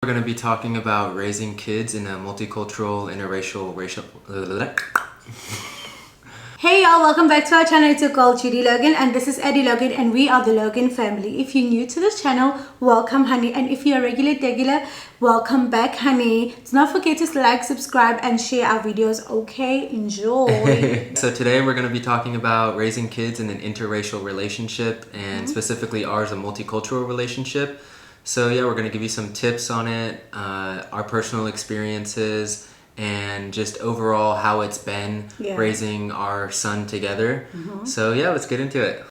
We're going to be talking about raising kids in a multicultural, interracial, racial... Hey y'all, welcome back to our channel. It's your girl Judy Logan and this is Eddie Logan and we are the Logan family. If you're new to this channel, welcome honey, and if you're a regular, welcome back honey. Do not forget to like, subscribe and share our videos. Okay, enjoy. So today we're going to be talking about raising kids in an interracial relationship, and specifically ours, a multicultural relationship. So yeah, we're going to give you some tips on it, our personal experiences, and just overall how it's been raising our son together. So yeah, let's get into it.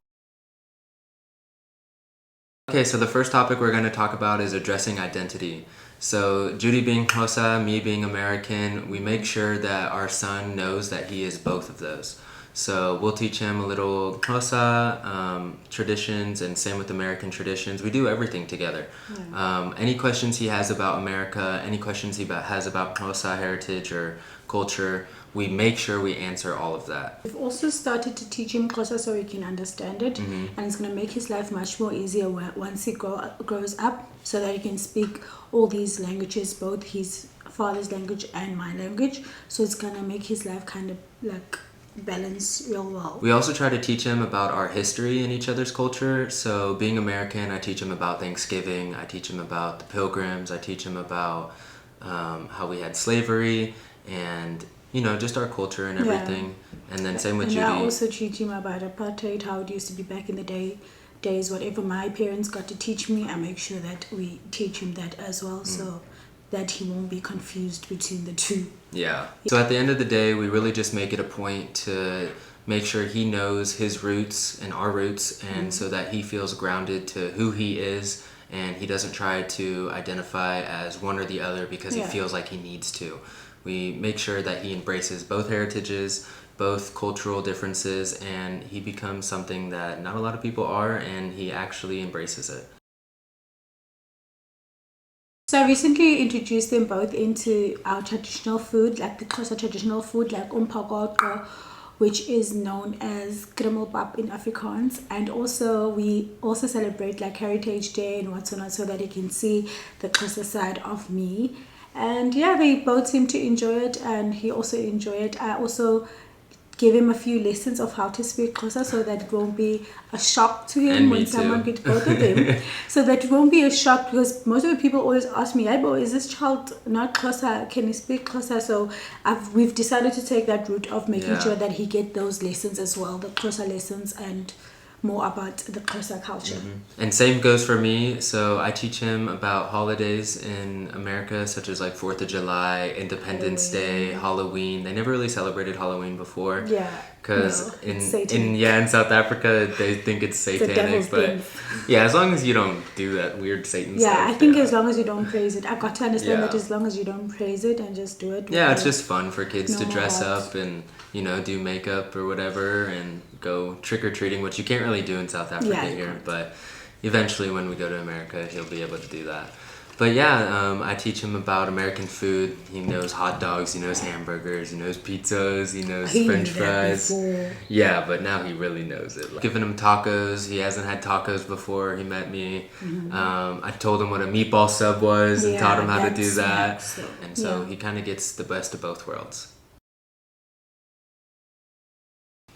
Okay, so the first topic we're going to talk about is addressing identity. So Judy being Xhosa, me being American, we make sure that our son knows that he is both of those. So we'll teach him a little Xhosa traditions, and same with American traditions. We do everything together. Any questions he has about America, any questions he has about Xhosa heritage or culture, we make sure we answer all of that. We've also started to teach him Xhosa so he can understand it, and it's going to make his life much more easier once he grows up, so that he can speak all these languages, both his father's language and my language. So it's going to make his life kind of like balance real well. We also try to teach him about our history in each other's culture. So being American, I teach him about Thanksgiving, I teach him about the Pilgrims, I teach him about how we had slavery and just our culture and everything. And then same with Judy. I also teach him about apartheid, how it used to be back in the days. Whatever my parents got to teach me, I make sure that we teach him that as well, so that he won't be confused between the two. So at the end of the day, we really just make it a point to make sure he knows his roots and our roots, and so that he feels grounded to who he is, and he doesn't try to identify as one or the other because he feels like he needs to. We make sure that he embraces both heritages, both cultural differences, and he becomes something that not a lot of people are, and he actually embraces it. So I recently introduced them both into our traditional food, like the Xhosa traditional food, like umphakoqo, which is known as krummelpap in Afrikaans. And also we also celebrate like Heritage Day and whatnot, so that he can see the Xhosa side of me. And yeah, they both seem to enjoy it, and he also enjoyed it. I also give him a few lessons of how to speak Xhosa, so that it won't be a shock to him when someone gets both of them. So that it won't be a shock, because most of the people always ask me, hey, is this child not Xhosa? Can he speak Xhosa? So we've decided to take that route of making sure that he get those lessons as well, the Xhosa lessons, and more about the Xhosa culture. And same goes for me. So I teach him about holidays in America, such as like 4th of July, Independence Day, Halloween. They never really celebrated Halloween before. Because in South Africa they think it's satanic, but as long as you don't do that weird Satan stuff. I think as long as you don't praise it. I got to understand that as long as you don't praise it and just do it. It's just fun for kids to dress up and do makeup or whatever and go trick-or-treating, which you can't really do in South Africa here, but eventually when we go to America he'll be able to do that. But I teach him about American food. He knows hot dogs, he knows hamburgers, he knows pizzas, he knows French fries. But now he really knows it. Giving him tacos. He hasn't had tacos before he met me. I told him what a meatball sub was and taught him how to do that. And so he kind of gets the best of both worlds.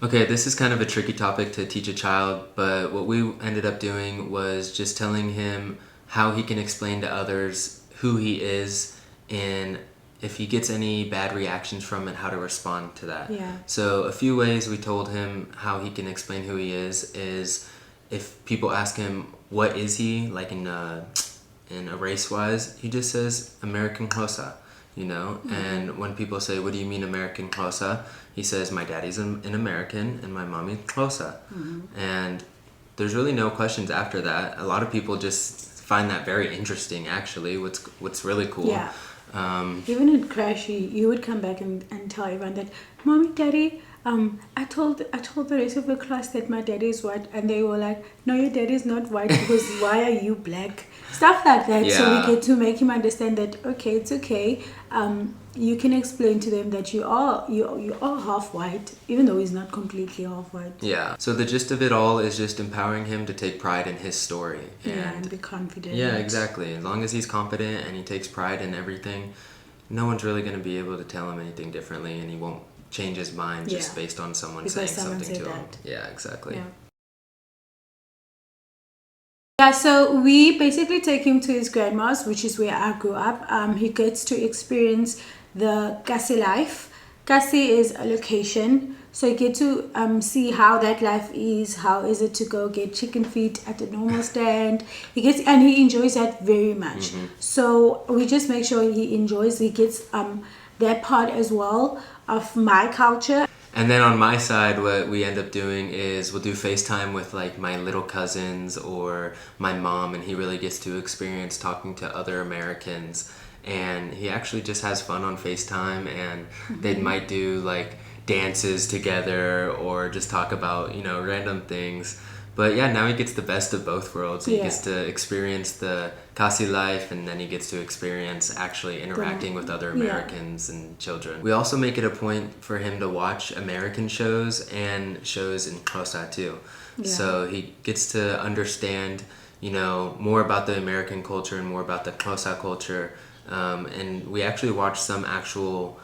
Okay, this is kind of a tricky topic to teach a child, but what we ended up doing was just telling him how he can explain to others who he is, and if he gets any bad reactions from it, how to respond to that. So a few ways we told him how he can explain who he is if people ask him, what is he, like in a race-wise, he just says American Xhosa. And when people say, what do you mean American Xhosa? He says, my daddy's an American and my mommy's Xhosa. And there's really no questions after that. A lot of people just find that very interesting, actually. What's really cool. Even in crash, you would come back and tell everyone that, mommy, daddy, I told the rest of the class that my daddy is white, and they were like, no, your daddy is not white, because why are you black? stuff like that. So Yeah. we get to make him understand that okay, it's okay. You can explain to them that you are half white, even though he's not completely half white. Yeah. So the gist of it all is just empowering him to take pride in his story. And be confident. Yeah, exactly. As long as he's confident and he takes pride in everything, no one's really going to be able to tell him anything differently, and he won't change his mind just based on someone because saying someone something said to him. that. Yeah, exactly. Yeah. Yeah, so we basically take him to his grandma's, which is where I grew up. He gets to experience the Kasi life. Kasi is a location, so you get to see how that life is. How is it to go get chicken feet at a normal stand? And he enjoys that very much. So we just make sure he enjoys. He gets that part as well of my culture. And then on my side, what we end up doing is we'll do FaceTime with like my little cousins or my mom, and he really gets to experience talking to other Americans. And he actually just has fun on FaceTime, and they might do like dances together or just talk about, random things. But yeah, now he gets the best of both worlds. He gets to experience the Kasi life, and then he gets to experience actually interacting with other Americans and children. We also make it a point for him to watch American shows and shows in Xhosa too. Yeah. So he gets to understand, more about the American culture and more about the Xhosa culture. And we actually watch some actual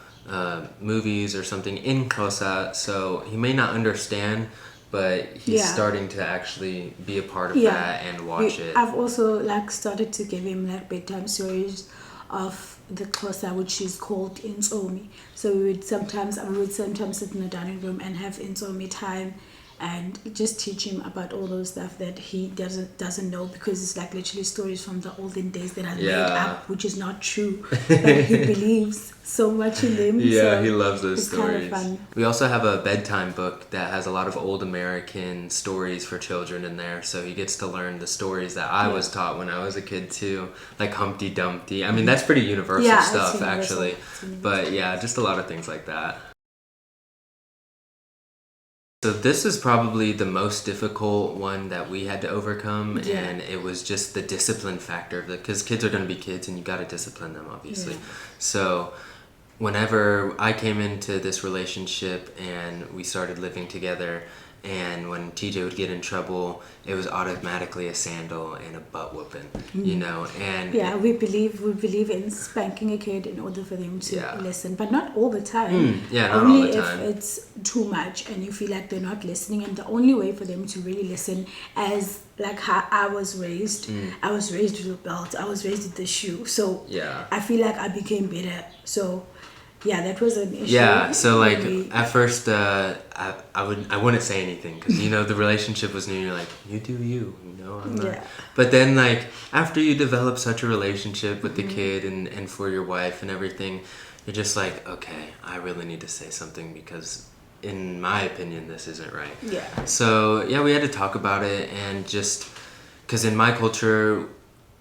movies or something in Xhosa, so he may not understand, but he's starting to actually be a part of that and watch it. I've also started to give him bedtime stories of the Xhosa, which is called Insomi. So I would sometimes sit in the dining room and have Insomi time and just teach him about all those stuff that he doesn't know, because it's literally stories from the olden days that are made up, which is not true, but he believes so much in them. So he loves those stories. Kind of fun. We also have a bedtime book that has a lot of old American stories for children in there, so he gets to learn the stories that I was taught when I was a kid too, like Humpty Dumpty. I mean, that's pretty universal stuff, actually. But yeah, just a lot of things like that. So this is probably the most difficult one that we had to overcome, and it was just the discipline factor, because kids are going to be kids and you got to discipline them, obviously. So whenever I came into this relationship and we started living together, and when TJ would get in trouble, it was automatically a sandal and a butt whooping, and we believe in spanking a kid in order for them to listen, but not all the time. Not only all the time. If it's too much and you feel like they're not listening. And the only way for them to really listen, as how I was raised, I was raised with a belt, I was raised with the shoe, so I feel like I became better. So that was an issue. Yeah, so at first, I wouldn't say anything, because the relationship was new. You're like, you do you, I'm not. But then after you develop such a relationship with the kid and for your wife and everything, you're just like, okay, I really need to say something, because in my opinion, this isn't right. Yeah. So we had to talk about it, and just because in my culture,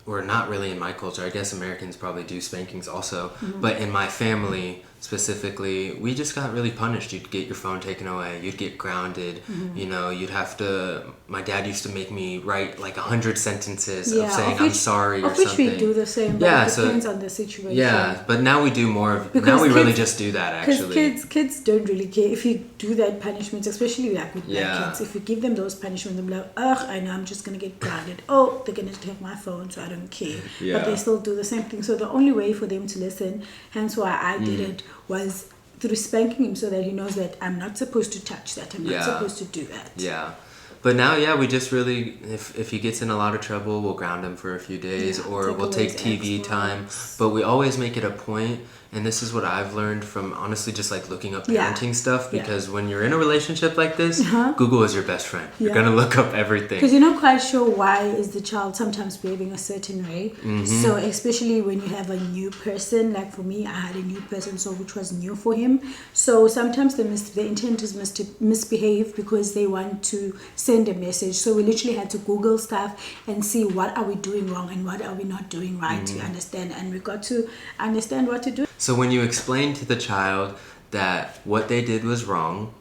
or not really in my culture, I guess Americans probably do spankings also, but in my family specifically, we just got really punished. You'd get your phone taken away, you'd get grounded, you'd have to, my dad used to make me write 100 sentences of saying I'm sorry or something. Of which we do the same, but it depends on the situation. Yeah, but now we do more of, now we really just do that, actually. Because kids don't really care if you do that punishment, especially with black kids. If you give them those punishments, they'll be like, ugh, I know, I'm just going to get grounded. Oh, they're going to take my phone, so I don't care. But they still do the same thing. So the only way for them to listen, hence why I did it, was through spanking him, so that he knows that I'm not supposed to touch that. I'm not supposed to do that. Yeah. But now, we just really, if he gets in a lot of trouble, we'll ground him for a few days, or we'll take TV time. But we always make it a point, and this is what I've learned from honestly just looking up parenting stuff, because when you're in a relationship like this, Google is your best friend. You're going to look up everything. Because you're not quite sure why is the child sometimes behaving a certain way. So especially when you have a new person, like for me, I had a new person, so which was new for him. So sometimes the intent is to misbehave because they want to send a message. So we literally had to Google stuff and see what are we doing wrong and what are we not doing right to understand. And we got to understand what to do. So when you explain to the child that what they did was wrong,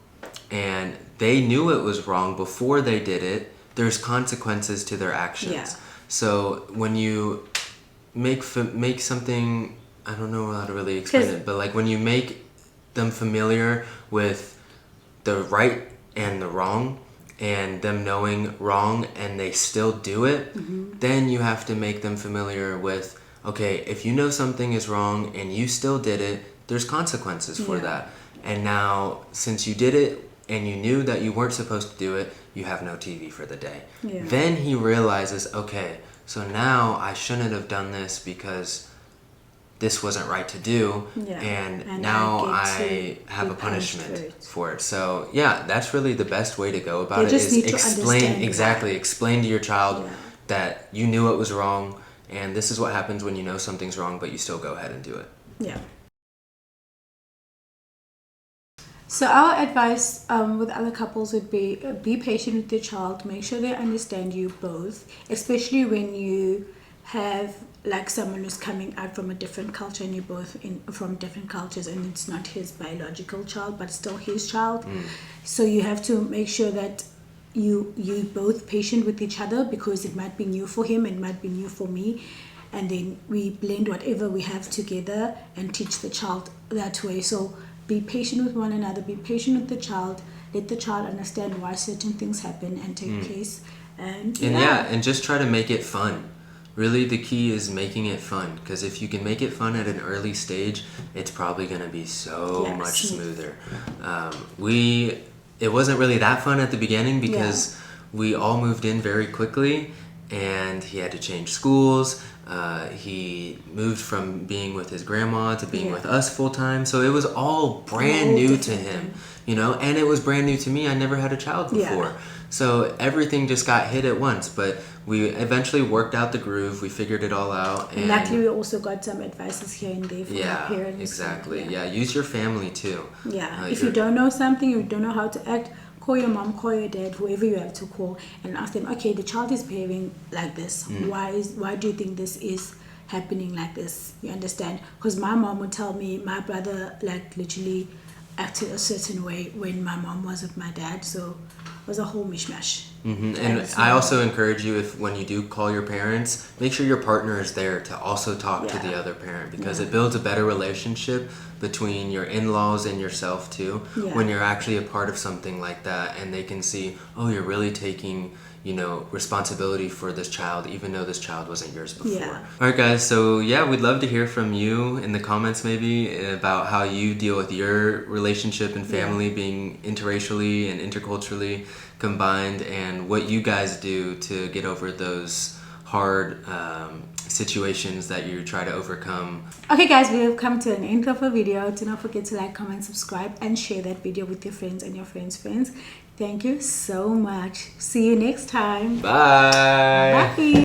and they knew it was wrong before they did it, there's consequences to their actions. So when you make something, I don't know how to really explain it, but like when you make them familiar with the right and the wrong, and them knowing wrong and they still do it, then you have to make them familiar with, okay, if you know something is wrong and you still did it, there's consequences for that. And now, since you did it and you knew that you weren't supposed to do it, you have no TV for the day. Then he realizes, okay, so now I shouldn't have done this because this wasn't right to do, and now I have a punishment for it. So yeah, that's really the best way to go about it, is explain to your child that you knew it was wrong, and this is what happens when you know something's wrong but you still go ahead and do it. So our advice with other couples would be patient with your child, make sure they understand you both, especially when you have like someone who's coming out from a different culture and you're both from different cultures, and it's not his biological child but still his child. So you have to make sure that you both patient with each other, because it might be new for him, it might be new for me, and then we blend whatever we have together and teach the child that way. So be patient with one another, be patient with the child, let the child understand why certain things happen and take place, and just try to make it fun. Really, the key is making it fun, because if you can make it fun at an early stage, it's probably going to be so much smoother. It wasn't really that fun at the beginning because we all moved in very quickly, and he had to change schools. He moved from being with his grandma to being with us full time, so it was all brand new to him, you know, and it was brand new to me. I never had a child before. So everything just got hit at once, but we eventually worked out the groove. We figured it all out. And luckily, we also got some advices here and there from our parents. Exactly. Use your family too. If you don't know something, you don't know how to act, call your mom, call your dad, whoever you have to call, and ask them, okay, the child is behaving like this. Why do you think this is happening like this? You understand? Because my mom would tell me my brother like literally acted a certain way when my mom was with my dad, so it was a whole mishmash. And I also encourage you, if when you do call your parents, make sure your partner is there to also talk to the other parent, because it builds a better relationship between your in-laws and yourself too, when you're actually a part of something like that, and they can see, oh, you're really taking, you know, responsibility for this child, even though this child wasn't yours before. All right, guys, so we'd love to hear from you in the comments maybe about how you deal with your relationship and family being interracially and interculturally combined, and what you guys do to get over those hard situations that you try to overcome. Okay, guys, we have come to an end of a video. Do not forget to like, comment, subscribe, and share that video with your friends and your friends' friends. Thank you so much. See you next time. Bye. Bye.